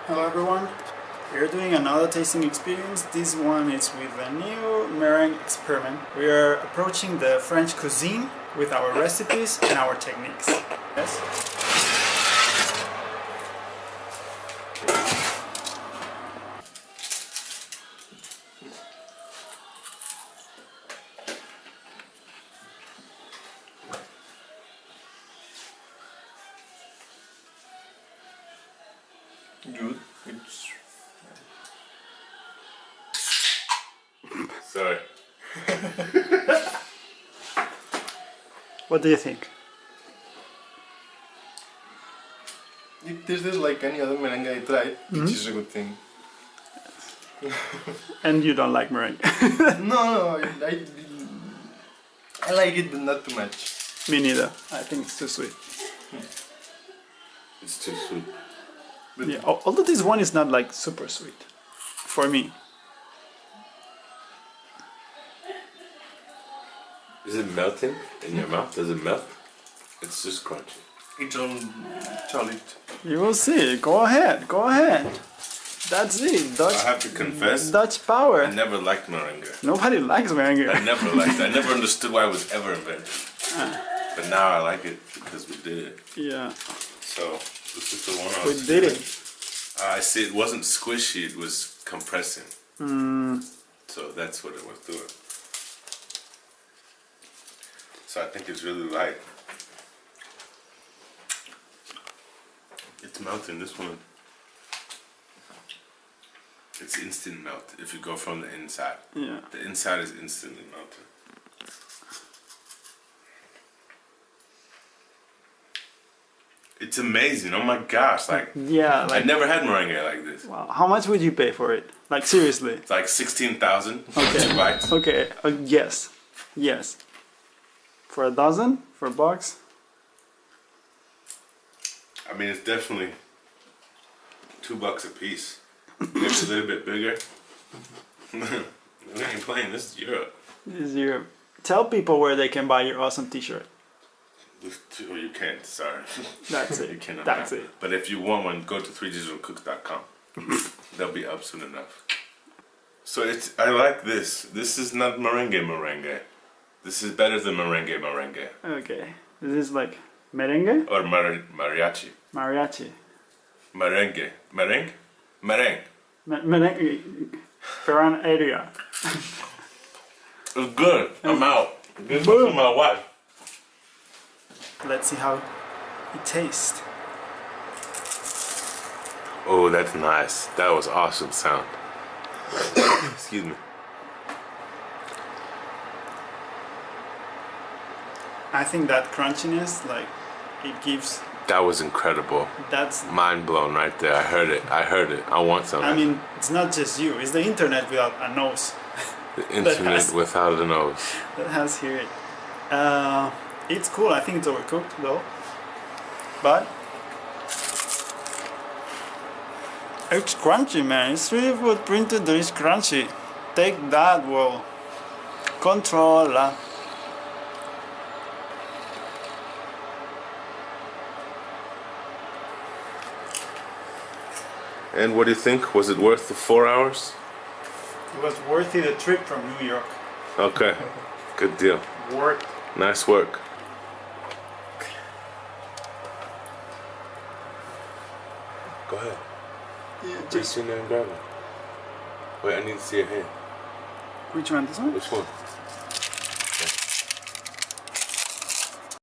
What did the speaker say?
Hello everyone, we're doing another tasting experience. This one is with a new meringue experiment. We are approaching the French cuisine with our recipes and our techniques. Yes? Good. It's... Sorry. What do you think? It tastes like any other meringue I tried, which is a good thing. And you don't like meringue? No, I like it, but not too much. Me neither. I think it's too sweet. It's too sweet. But Yeah, although this one is not like super sweet for me. Is it melting in your mouth? Does it melt? It's just crunchy. it's all solid. You will see. Go ahead. Go ahead. That's it. I have to confess, Dutch power. I never liked meringue. Nobody likes meringue. I never understood why it was ever invented. But now I like it because we did it. Yeah. So this is the one I We was did doing. it. I see it wasn't squishy, it was compressing. So that's what it was doing. So I think it's really light. It's melting, this one. It's instant melt if you go from the inside. Yeah. The inside is instantly melted. It's amazing, oh my gosh, like, Yeah. I never had meringue like this. Wow. How much would you pay for it? Like seriously? It's like 16,000 for Okay. 2 bites. Okay. Yes. Yes. For a dozen? For a box? I mean, it's definitely $2 a piece. Maybe a little bit bigger. We ain't playing, this is Europe. This is your... Tell people where they can buy your awesome t-shirt. Oh, you can't, sorry. That's You it. cannot. That's it. But if you want one, go to 3digitalcooks.com. They'll be up soon enough. So I like this. This is not merengue. This is better than merengue. Okay. This is like merengue? Or mariachi. Mariachi. Merengue. Merengue? Merengue. Ferran area. It's good. I'm out. This is for my wife. Let's see how it tastes. Oh, that's nice. That was awesome sound. Excuse me. I think that crunchiness, like, it gives... That was incredible. That's... Mind blown right there. I heard it. I want some. I mean, it's not just you. It's the internet without a nose. The internet without a nose. That has here it. It's cool. I think it's overcooked though. But it's crunchy, man. It's really food printed. There is crunchy. Take that, whoa. Controlla. And what do you think? Was it worth the 4 hours? It was worthy the trip from New York. Okay. Good deal. Worked. Nice work. Go ahead. Yeah, Reach in there and grab it. Wait, I need to see your hand. which one? This one? Which one?